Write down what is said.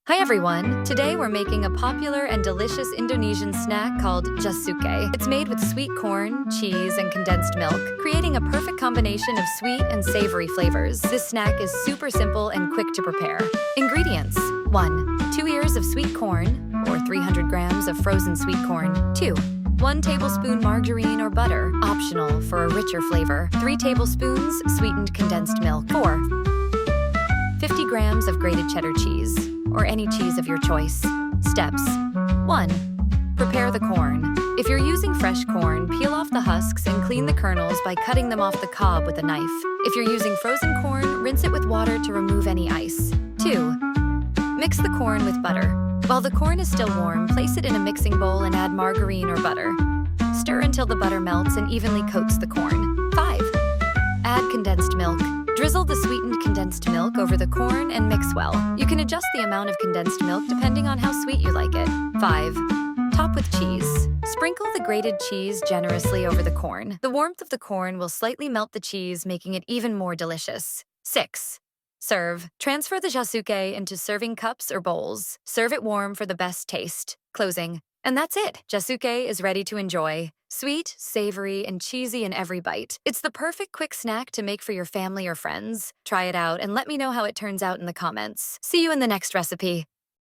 Hi everyone! Today we're making a popular and delicious Indonesian snack called Jasuke. It's made with sweet corn, cheese, and condensed milk, creating a perfect combination of sweet and savory flavors. This snack is super simple and quick to prepare. Ingredients: 1. 2 ears of sweet corn, or 300 grams of frozen sweet corn. 2. 1 tablespoon margarine or butter, optional for a richer flavor. 3 tablespoons sweetened condensed milk. 4. 50 grams of grated cheddar cheese, or any cheese of your choice. Steps: 1. Prepare the corn. If you're using fresh corn, peel off the husks and clean the kernels by cutting them off the cob with a knife. If you're using frozen corn, rinse it with water to remove any ice. 2. Mix the corn with butter. While the corn is still warm, place it in a mixing bowl and add margarine or butter. Stir until the butter melts and evenly coats the corn. 5. Add condensed milk. Drizzle the sweetened condensed milk over the corn and mix well. You can adjust the amount of condensed milk depending on how sweet you like it. 5. Top with cheese. Sprinkle the grated cheese generously over the corn. The warmth of the corn will slightly melt the cheese, making it even more delicious. 6. Serve. Transfer the jasuke into serving cups or bowls. Serve it warm for the best taste. Closing. And that's it. Jasuke is ready to enjoy. Sweet, savory, and cheesy in every bite. It's the perfect quick snack to make for your family or friends. Try it out and let me know how it turns out in the comments. See you in the next recipe.